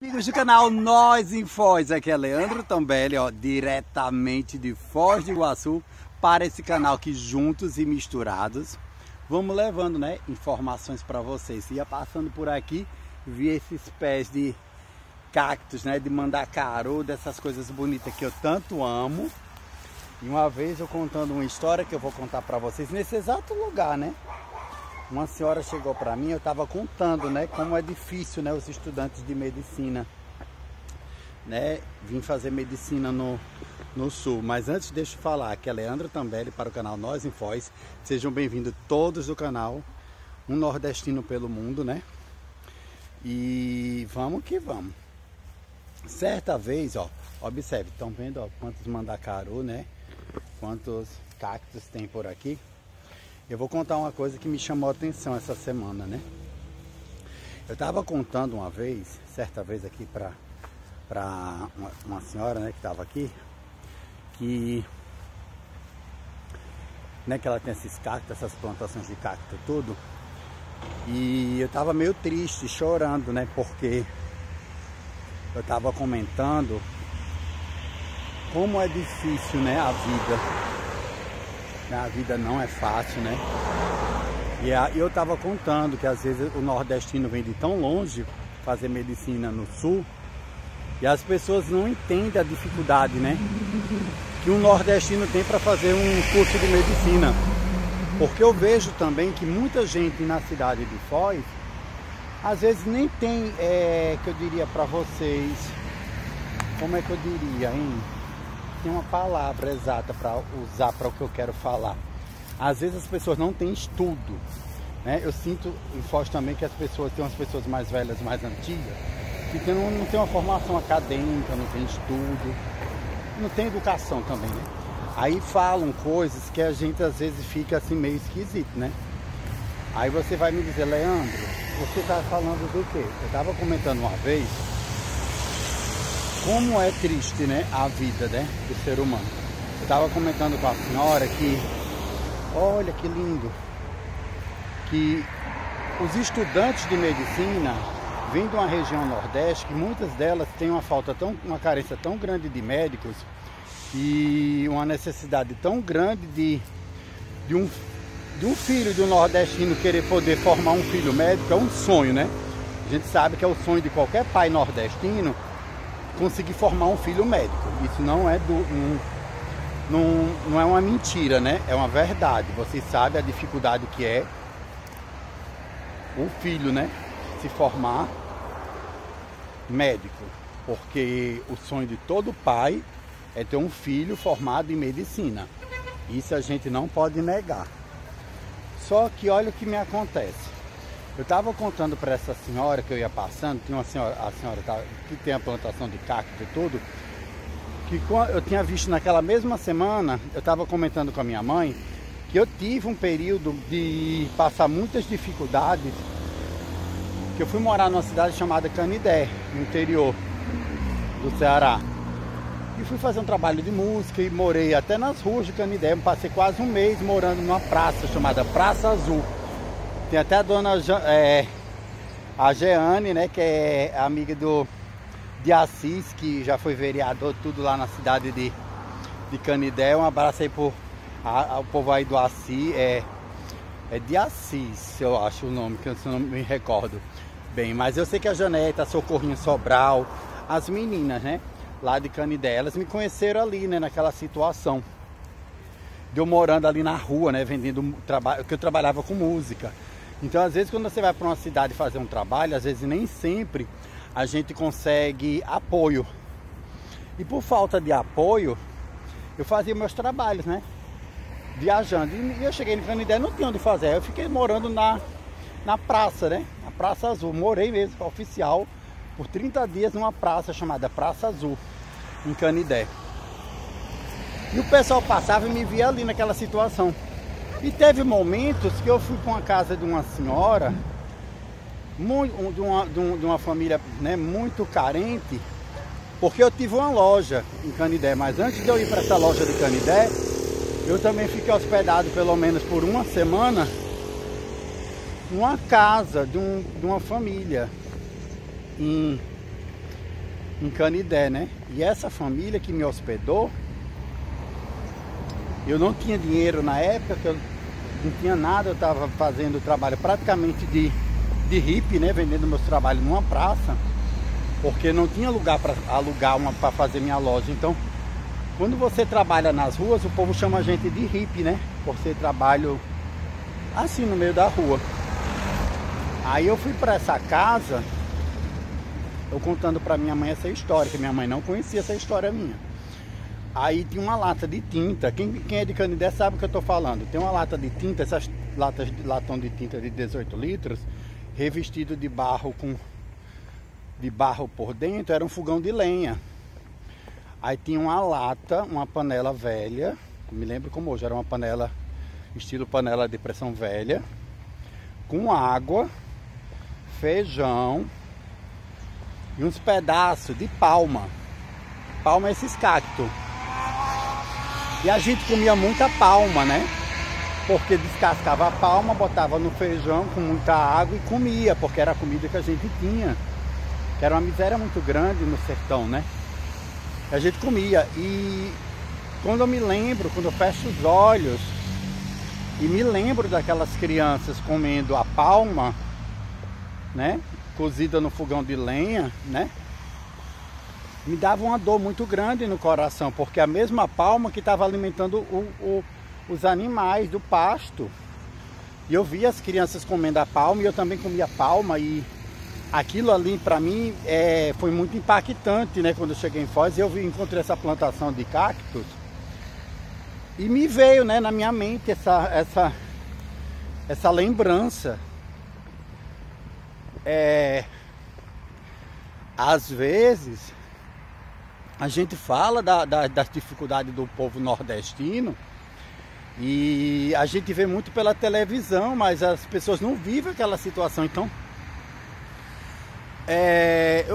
Amigos do canal Nós em Foz, aqui é Leandro Tambelli, ó, diretamente de Foz do Iguaçu para esse canal aqui, Juntos e Misturados. Vamos levando, né, informações para vocês. Ia passando por aqui, vi esses pés de cactos, né, de mandacaru, dessas coisas bonitas que eu tanto amo. E uma vez eu contando uma história que eu vou contar para vocês nesse exato lugar, né? Uma senhora chegou para mim, eu estava contando, né, como é difícil, né, os estudantes de medicina, né, vim fazer medicina no sul. Mas antes deixa eu falar que é Leandro Tambelli para o canal Nós em Foz. Sejam bem-vindos todos do canal, um nordestino pelo mundo, né? E vamos que vamos. Certa vez, ó, observe, estão vendo, ó, quantos mandacaru, né? Quantos cactos tem por aqui. Eu vou contar uma coisa que me chamou a atenção essa semana, né? Eu estava contando uma vez, certa vez aqui para uma senhora, né, que estava aqui, que, né, que ela tem esses cactos, essas plantações de cacto tudo, e eu estava meio triste, chorando, né, porque eu estava comentando como é difícil, né, a vida. A vida não é fácil, né? E eu estava contando que às vezes o nordestino vem de tão longe fazer medicina no sul e as pessoas não entendem a dificuldade, né, que um nordestino tem para fazer um curso de medicina. Porque eu vejo também que muita gente na cidade de Foz às vezes nem tem, que eu diria para vocês, como é que eu diria, hein? Tem uma palavra exata para usar para o que eu quero falar. Às vezes as pessoas não têm estudo, né? Eu sinto em Foz também que as pessoas, tem umas pessoas mais velhas, mais antigas, que não tem uma formação acadêmica, não tem estudo, não tem educação também, né? Aí falam coisas que a gente às vezes fica assim meio esquisito, né? Aí você vai me dizer, Leandro, você está falando do quê? Eu estava comentando uma vez como é triste, né, a vida, né, do ser humano. Eu estava comentando com a senhora que, olha que lindo, que os estudantes de medicina vêm de uma região nordeste que muitas delas têm uma carência tão grande de médicos e uma necessidade tão grande de um filho de um nordestino querer poder formar um filho médico. É um sonho, né? A gente sabe que é o sonho de qualquer pai nordestino conseguir formar um filho médico. Isso não é não é uma mentira, né? É uma verdade. Vocês sabem a dificuldade que é o filho, né, se formar médico, porque o sonho de todo pai é ter um filho formado em medicina. Isso a gente não pode negar. Só que olha o que me acontece. Eu estava contando para essa senhora que eu ia passando, tinha uma senhora, a senhora que tem a plantação de cacto e tudo, que eu tinha visto naquela mesma semana, eu estava comentando com a minha mãe, que eu tive um período de passar muitas dificuldades, que eu fui morar numa cidade chamada Canidé, no interior do Ceará. E fui fazer um trabalho de música e morei até nas ruas de Canidé, passei quase um mês morando numa praça chamada Praça Azul. Tem até a dona a Jeane, né, que é amiga de Assis, que já foi vereador tudo lá na cidade de Canidé. Um abraço aí ao povo aí do Assis, é de Assis, eu acho o nome, que eu não me recordo bem. Mas eu sei que a Janeta, a Socorrinho Sobral, as meninas, né, lá de Canidé, elas me conheceram ali, né, naquela situação de eu morando ali na rua, né, vendendo trabalho, que eu trabalhava com música. Então, às vezes, quando você vai para uma cidade fazer um trabalho, às vezes nem sempre a gente consegue apoio. E por falta de apoio, eu fazia meus trabalhos, né, viajando. E eu cheguei no Canidé, não tinha onde fazer. Aí eu fiquei morando na praça, né, na Praça Azul. Morei mesmo, oficial, por 30 dias numa praça chamada Praça Azul, em Canidé. E o pessoal passava e me via ali naquela situação. E teve momentos que eu fui para uma casa de uma senhora, de uma família, né, muito carente, porque eu tive uma loja em Canidé. Mas antes de eu ir para essa loja de Canidé, eu também fiquei hospedado pelo menos por uma semana numa casa de uma família em em Canidé, né? E essa família que me hospedou, eu não tinha dinheiro na época, que eu não tinha nada, eu estava fazendo trabalho praticamente de hippie, né? Vendendo meus trabalhos numa praça, porque não tinha lugar para alugar para fazer minha loja. Então, quando você trabalha nas ruas, o povo chama a gente de hippie, né? Por ser trabalho assim no meio da rua. Aí eu fui para essa casa, eu contando para minha mãe essa história, que minha mãe não conhecia essa história minha. Aí tinha uma lata de tinta, quem é de Canidé sabe o que eu tô falando. Tem uma lata de tinta, essas latas de latão de tinta de 18 litros, revestido de barro por dentro, era um fogão de lenha. Aí tinha uma lata, uma panela velha, me lembro como hoje, era uma panela, estilo panela de pressão velha, com água, feijão e uns pedaços de palma. Palma é esses cactos. E a gente comia muita palma, né? Porque descascava a palma, botava no feijão com muita água e comia, porque era a comida que a gente tinha. Que era uma miséria muito grande no sertão, né? A gente comia. E quando eu me lembro, quando eu fecho os olhos e me lembro daquelas crianças comendo a palma, né? Cozida no fogão de lenha, né? Me dava uma dor muito grande no coração, porque a mesma palma que estava alimentando os animais do pasto. E eu via as crianças comendo a palma e eu também comia palma, e aquilo ali para mim foi muito impactante, né? Quando eu cheguei em Foz, encontrei essa plantação de cactos e me veio, né, na minha mente essa lembrança. Às vezes a gente fala das dificuldades do povo nordestino e a gente vê muito pela televisão, mas as pessoas não vivem aquela situação. Então,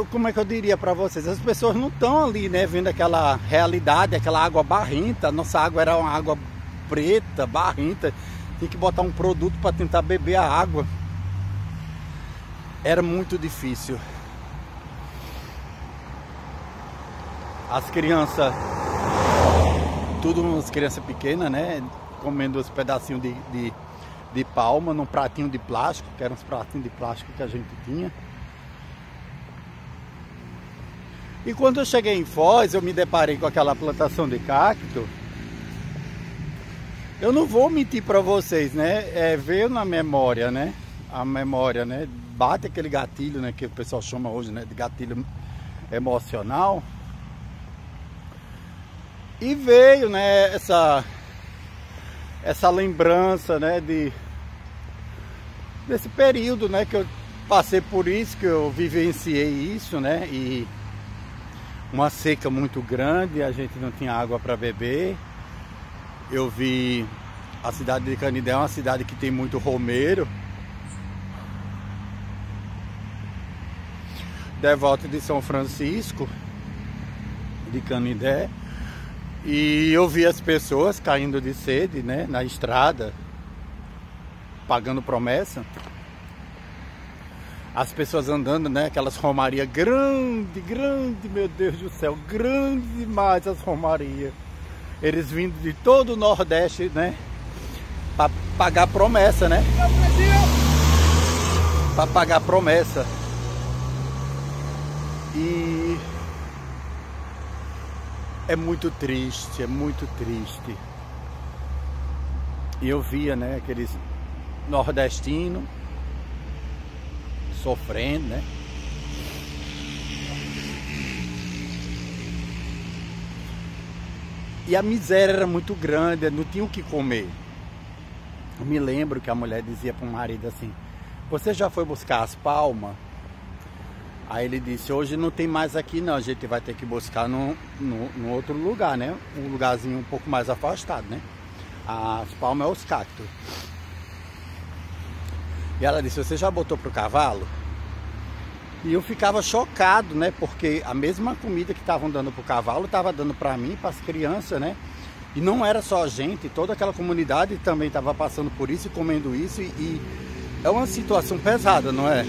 como é que eu diria para vocês? As pessoas não estão ali, né, vendo aquela realidade, aquela água barrenta. Nossa água era uma água preta, barrenta. Tinha que botar um produto para tentar beber a água. Era muito difícil. As crianças, tudo umas crianças pequenas, né? Comendo os pedacinhos de palma num pratinho de plástico, que eram os pratinhos de plástico que a gente tinha. E quando eu cheguei em Foz, eu me deparei com aquela plantação de cacto. Eu não vou mentir para vocês, né? Veio na memória, né? A memória, né? Bate aquele gatilho, né? Que o pessoal chama hoje, né? De gatilho emocional. E veio, né, essa lembrança, né, desse período, né, que eu passei por isso, que eu vivenciei isso, né, e uma seca muito grande, a gente não tinha água para beber. Eu vi a cidade de Canidé, é uma cidade que tem muito romeiro, devoto de São Francisco de Canidé. E eu vi as pessoas caindo de sede, né, na estrada, pagando promessa. As pessoas andando, né, aquelas romarias grande, meu Deus do céu, grande demais as romarias. Eles vindo de todo o Nordeste, né, para pagar promessa, né? Para pagar promessa. E é muito triste, é muito triste. E eu via, né, aqueles nordestinos sofrendo, né? E a miséria era muito grande, não tinha o que comer. Eu me lembro que a mulher dizia para o marido assim: você já foi buscar as palmas? Aí ele disse: hoje não tem mais aqui não, a gente vai ter que buscar no outro lugar, né? Um lugarzinho um pouco mais afastado, né? As palmas é os cactos. E ela disse: você já botou pro cavalo? E eu ficava chocado, né? Porque a mesma comida que estavam dando pro cavalo estava dando para mim, para as crianças, né? E não era só a gente, toda aquela comunidade também estava passando por isso e comendo isso. E é uma situação pesada, não é?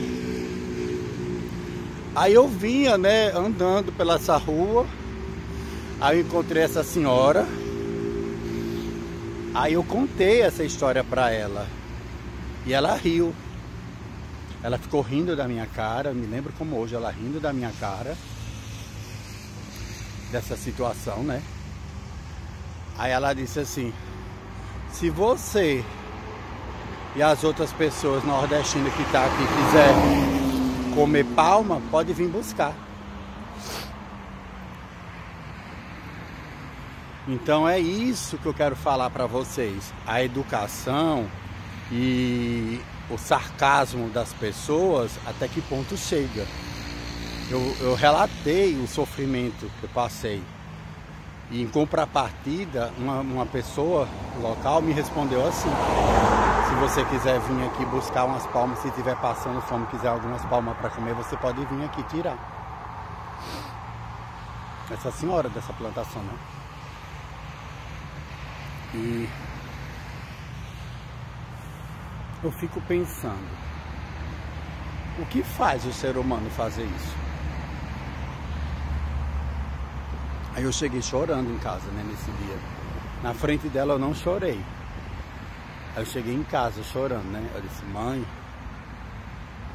Aí eu vinha, né, andando pela essa rua, aí eu encontrei essa senhora, aí eu contei essa história pra ela, e ela riu. Ela ficou rindo da minha cara, me lembro como hoje, ela rindo da minha cara, dessa situação, né? Aí ela disse assim: se você e as outras pessoas nordestinas que tá aqui quiser comer palma, pode vir buscar. Então é isso que eu quero falar para vocês. A educação e o sarcasmo das pessoas, até que ponto chega. Eu relatei o sofrimento que eu passei. E em contrapartida, uma pessoa local me respondeu assim: se você quiser vir aqui buscar umas palmas, se estiver passando fome, quiser algumas palmas para comer, você pode vir aqui tirar. Essa senhora dessa plantação, né? E eu fico pensando, o que faz o ser humano fazer isso? Aí eu cheguei chorando em casa, né, nesse dia. Na frente dela eu não chorei. Aí eu cheguei em casa chorando, né? Eu disse: mãe.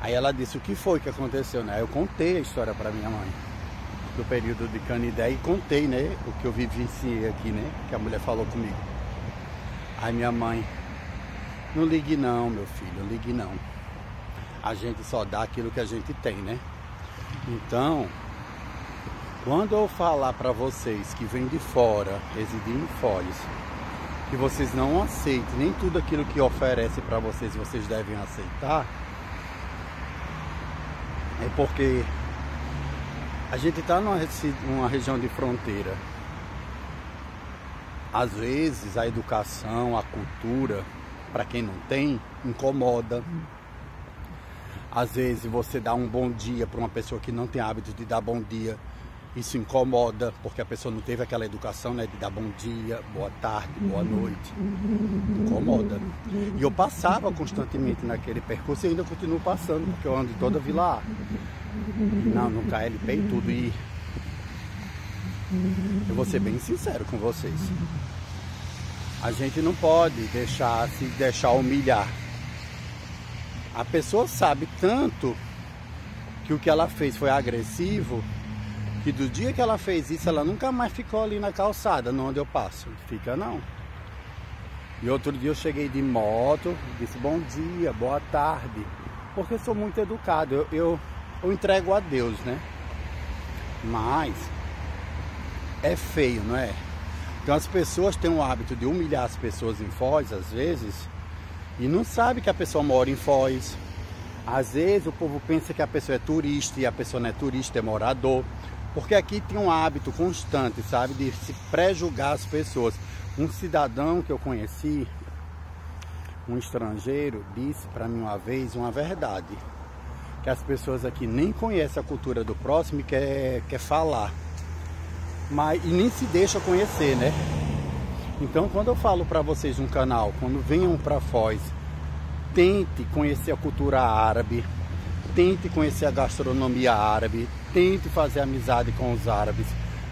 Aí ela disse: o que foi que aconteceu, né? Aí eu contei a história para minha mãe do período de Canidé e contei, né, o que eu vivenciei aqui, né, que a mulher falou comigo. Aí minha mãe: não ligue não, meu filho, não ligue não. A gente só dá aquilo que a gente tem, né? Então, quando eu falar para vocês que vem de fora, residir em Foz, que vocês não aceitem nem tudo aquilo que oferece para vocês, vocês devem aceitar, é porque a gente está numa região de fronteira. Às vezes a educação, a cultura, para quem não tem, incomoda. Às vezes você dá um bom dia para uma pessoa que não tem hábito de dar bom dia, isso incomoda, porque a pessoa não teve aquela educação, né, de dar bom dia, boa tarde, boa noite. Incomoda. E eu passava constantemente naquele percurso e ainda continuo passando, porque eu ando em toda a Vila A. Não, no KLP e tudo. E eu vou ser bem sincero com vocês. A gente não pode se deixar humilhar. A pessoa sabe tanto que o que ela fez foi agressivo, que do dia que ela fez isso, ela nunca mais ficou ali na calçada, onde eu passo. Fica não. E outro dia eu cheguei de moto, disse bom dia, boa tarde, porque eu sou muito educado, eu entrego a Deus, né? Mas é feio, não é? Então as pessoas têm o hábito de humilhar as pessoas em Foz, às vezes, e não sabe que a pessoa mora em Foz. Às vezes o povo pensa que a pessoa é turista e a pessoa não é turista, é morador. Porque aqui tem um hábito constante, sabe, de se pré-julgar as pessoas. Um cidadão que eu conheci, um estrangeiro, disse para mim uma vez uma verdade: que as pessoas aqui nem conhecem a cultura do próximo e quer falar, e nem se deixa conhecer, né? Então, quando eu falo para vocês no canal, quando venham para Foz, tente conhecer a cultura árabe, tente conhecer a gastronomia árabe, tente fazer amizade com os árabes,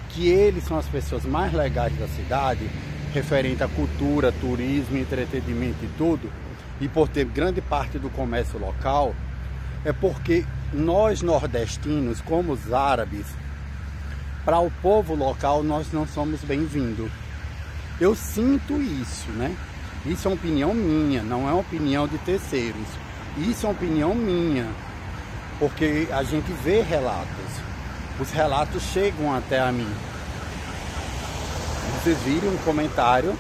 que eles são as pessoas mais legais da cidade, referente à cultura, turismo, entretenimento e tudo. E por ter grande parte do comércio local, é porque nós nordestinos, como os árabes, para o povo local nós não somos bem-vindos. Eu sinto isso, né? Isso é uma opinião minha, não é uma opinião de terceiros. Isso é uma opinião minha, porque a gente vê relatos. Os relatos chegam até a mim. Vocês viram um comentário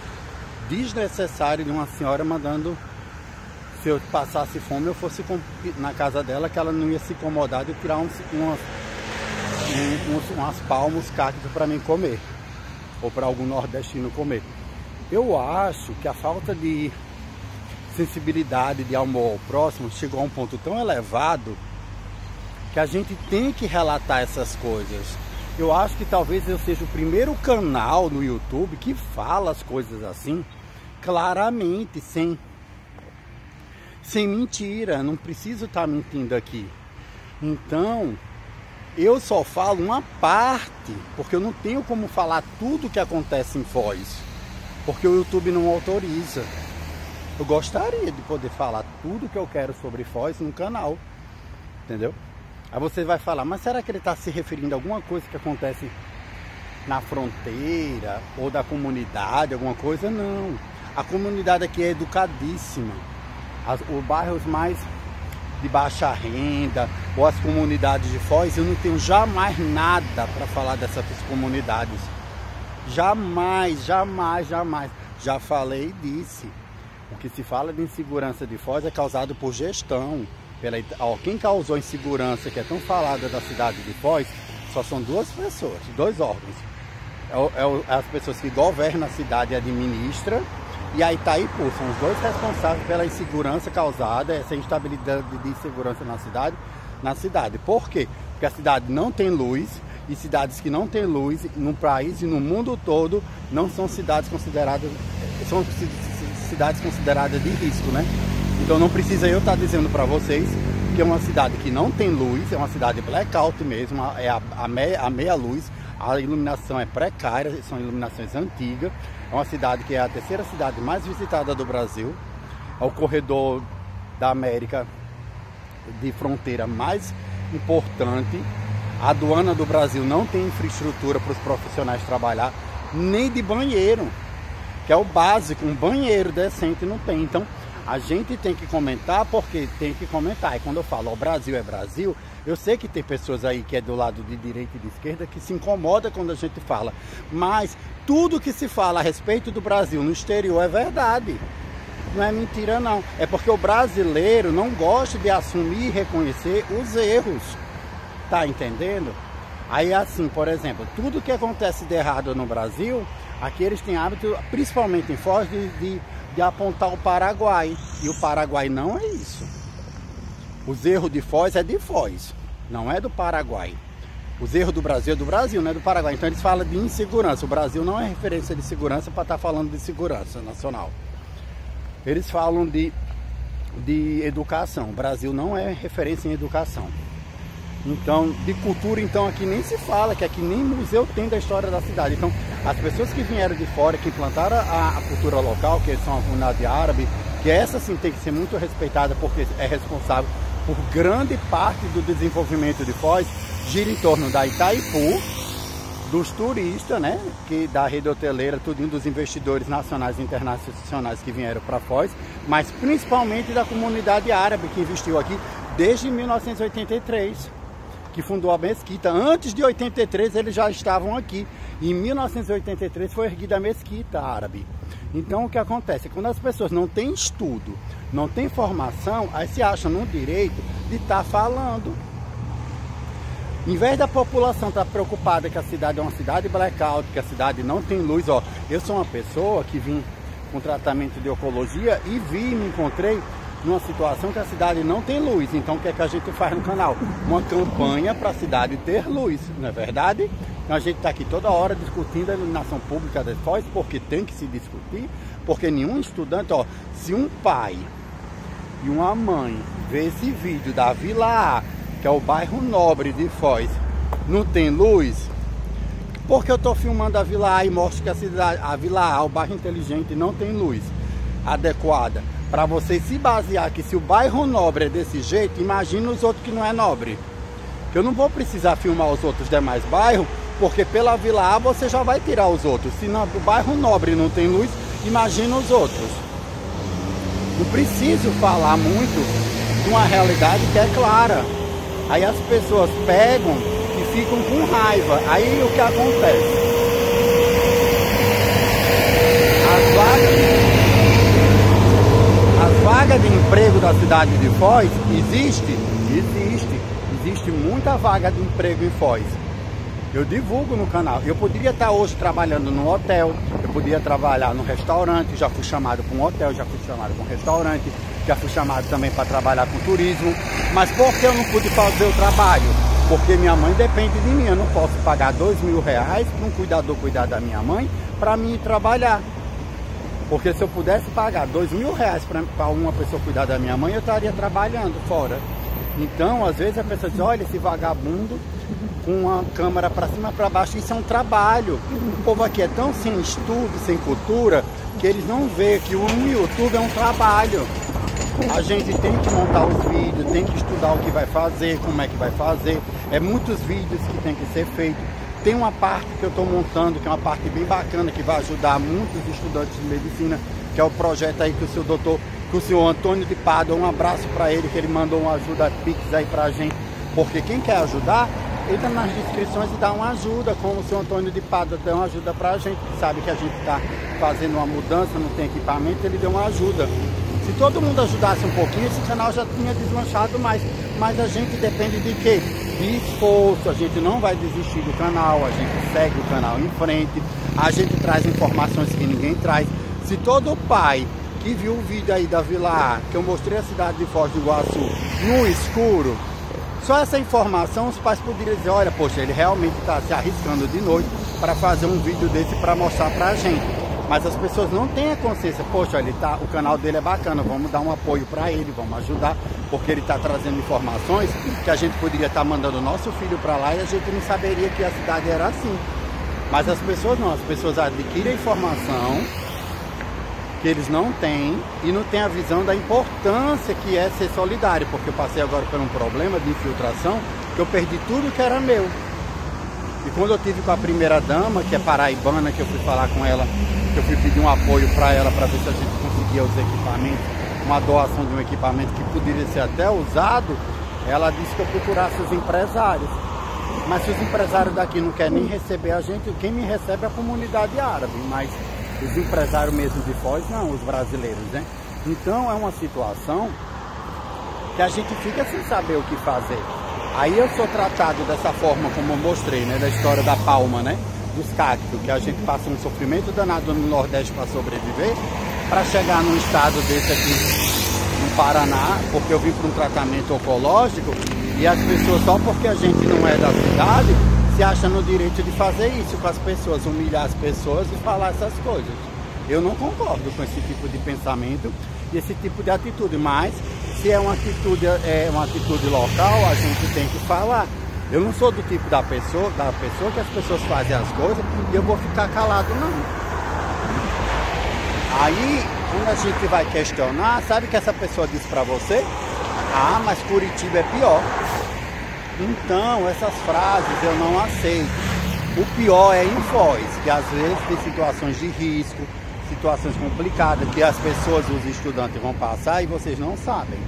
desnecessário de uma senhora mandando, se eu passasse fome, eu fosse na casa dela, que ela não ia se incomodar de tirar umas palmas, cactos para mim comer, ou para algum nordestino comer. Eu acho que a falta de sensibilidade, de amor ao próximo, chegou a um ponto tão elevado que a gente tem que relatar essas coisas. Eu acho que talvez eu seja o primeiro canal no YouTube que fala as coisas assim, claramente, sem mentira. Não preciso estar mentindo aqui. Então, Eu só falo uma parte, porque eu não tenho como falar tudo que acontece em Foz, porque o YouTube não autoriza. Eu gostaria de poder falar tudo que eu quero sobre Foz no canal, entendeu? Aí você vai falar, mas será que ele está se referindo a alguma coisa que acontece na fronteira ou da comunidade, alguma coisa? Não. A comunidade aqui é educadíssima. Os bairros mais de baixa renda ou as comunidades de Foz, eu não tenho jamais nada para falar dessas comunidades. Jamais, jamais, jamais. Já falei e disse. O que se fala de insegurança de Foz é causado por gestão. Quem causou insegurança que é tão falada da cidade de Foz só são duas pessoas, dois órgãos. As pessoas que governam a cidade e administram, e a Itaipu, são os dois responsáveis pela insegurança causada, essa instabilidade de insegurança na cidade. Por quê? Porque a cidade não tem luz, e cidades que não têm luz no país e no mundo todo não são cidades consideradas, são cidades consideradas de risco, né? Então não precisa eu estar dizendo para vocês que é uma cidade que não tem luz, é uma cidade blackout mesmo, é a meia luz, a iluminação é precária, são iluminações antigas. É uma cidade que é a terceira cidade mais visitada do Brasil. É o corredor da América de fronteira mais importante. A aduana do Brasil não tem infraestrutura para os profissionais trabalhar, nem de banheiro, que é o básico, um banheiro decente não tem. Então a gente tem que comentar porque tem que comentar. E quando eu falo o Brasil é Brasil, eu sei que tem pessoas aí que é do lado de direita e de esquerda que se incomoda quando a gente fala. Mas tudo que se fala a respeito do Brasil no exterior é verdade. Não é mentira não. É porque o brasileiro não gosta de assumir e reconhecer os erros. Tá entendendo? Aí assim, por exemplo, tudo que acontece de errado no Brasil, aqui eles têm hábito, principalmente em Foz, de apontar o Paraguai. E o Paraguai não é isso. Os erros de Foz é de Foz, não é do Paraguai. Os erros do Brasil é do Brasil, não é do Paraguai. Então eles falam de insegurança. O Brasil não é referência de segurança para estar falando de segurança nacional. Eles falam de educação. O Brasil não é referência em educação. Então, de cultura, então, aqui nem se fala, que aqui nem museu tem da história da cidade. Então, as pessoas que vieram de fora, que implantaram a cultura local, que são a comunidade árabe, que essa sim tem que ser muito respeitada, porque é responsável por grande parte do desenvolvimento de Foz, gira em torno da Itaipu, dos turistas, né, que da rede hoteleira, tudinho, dos investidores nacionais e internacionais que vieram para Foz, mas principalmente da comunidade árabe que investiu aqui desde 1983. Que fundou a mesquita. Antes de 83 eles já estavam aqui. Em 1983 foi erguida a mesquita árabe. Então o que acontece? Quando as pessoas não têm estudo, não têm formação, aí se acham no direito de estar falando. Em vez da população estar preocupada que a cidade é uma cidade blackout, que a cidade não tem luz, ó. Eu sou uma pessoa que vim com tratamento de oncologia e me encontrei numa situação que a cidade não tem luz. Então o que é que a gente faz no canal? Uma campanha para a cidade ter luz, não é verdade? Então a gente está aqui toda hora discutindo a iluminação pública da Foz, porque tem que se discutir, porque nenhum estudante, ó, se um pai e uma mãe vê esse vídeo da Vila A, que é o bairro nobre de Foz, não tem luz, porque eu estou filmando a Vila A e mostro que a Vila A, o bairro inteligente, não tem luz adequada. Para vocês se basear que se o bairro nobre é desse jeito, imagina os outros que não é nobre. Que eu não vou precisar filmar os outros demais bairros, porque pela Vila A você já vai tirar os outros. Se o bairro nobre não tem luz, imagina os outros. Não preciso falar muito de uma realidade que é clara. Aí as pessoas pegam e ficam com raiva. Aí o que acontece? As vagas de emprego da cidade de Foz existe muita vaga de emprego em Foz. Eu divulgo no canal. Eu poderia estar hoje trabalhando no hotel, eu poderia trabalhar no restaurante, já fui chamado para um hotel, já fui chamado para um restaurante, já fui chamado também para trabalhar com turismo. Mas por que eu não pude fazer o trabalho? Porque minha mãe depende de mim. Eu não posso pagar R$2.000 para um cuidador cuidar da minha mãe para mim ir trabalhar. Porque se eu pudesse pagar R$2.000 para uma pessoa cuidar da minha mãe, eu estaria trabalhando fora. Então, às vezes a pessoa diz, olha, esse vagabundo com uma câmera para cima, para baixo. Isso é um trabalho. O povo aqui é tão sem estudo, sem cultura, que eles não veem que o YouTube é um trabalho. A gente tem que montar os vídeos, tem que estudar o que vai fazer, como é que vai fazer. É muitos vídeos que tem que ser feito. Tem uma parte que eu estou montando, que é uma parte bem bacana, que vai ajudar muitos estudantes de medicina, que é o projeto aí que o seu doutor, que o senhor Antônio de Pádua, um abraço para ele, que ele mandou uma ajuda Pix aí pra gente. Porque quem quer ajudar, entra nas descrições e dá uma ajuda, como o senhor Antônio de Pádua deu uma ajuda pra gente, que sabe que a gente está fazendo uma mudança, não tem equipamento, ele deu uma ajuda. Se todo mundo ajudasse um pouquinho, esse canal já tinha deslanchado mais. Mas a gente depende de quê? De esforço. A gente não vai desistir do canal, a gente segue o canal em frente, a gente traz informações que ninguém traz. Se todo pai que viu o vídeo aí da Vila A, que eu mostrei a cidade de Foz do Iguaçu no escuro, só essa informação os pais poderiam dizer, olha, poxa, ele realmente está se arriscando de noite para fazer um vídeo desse para mostrar pra gente. Mas as pessoas não têm a consciência, poxa, o canal dele é bacana, vamos dar um apoio para ele, vamos ajudar, porque ele está trazendo informações que a gente poderia estar mandando o nosso filho para lá e a gente não saberia que a cidade era assim. Mas as pessoas não, as pessoas adquirem a informação que eles não têm e não têm a visão da importância que é ser solidário, porque eu passei agora por um problema de infiltração, que eu perdi tudo que era meu. E quando eu tive com a primeira dama, que é paraibana, que eu fui falar com ela, que eu fui pedir um apoio para ela, para ver se a gente conseguia os equipamentos, uma doação de um equipamento que poderia ser até usado, ela disse que eu procurasse os empresários. Mas se os empresários daqui não querem nem receber a gente, quem me recebe é a comunidade árabe, mas os empresários mesmo de Foz não, os brasileiros, né? Então é uma situação que a gente fica sem saber o que fazer. Aí eu sou tratado dessa forma, como eu mostrei, né, da história da palma, né, dos cactos, que a gente passa um sofrimento danado no Nordeste para sobreviver, para chegar num estado desse aqui no Paraná, porque eu vim para um tratamento oncológico, e as pessoas, só porque a gente não é da cidade, se acham no direito de fazer isso com as pessoas, humilhar as pessoas e falar essas coisas. Eu não concordo com esse tipo de pensamento e esse tipo de atitude, mas se é uma atitude local, a gente tem que falar. Eu não sou do tipo da pessoa que as pessoas fazem as coisas e eu vou ficar calado, não. Aí, quando a gente vai questionar, sabe o que essa pessoa disse pra você? Ah, mas Curitiba é pior. Então, essas frases eu não aceito. O pior é em Foz, que às vezes tem situações de risco, situações complicadas que as pessoas, os estudantes vão passar e vocês não sabem.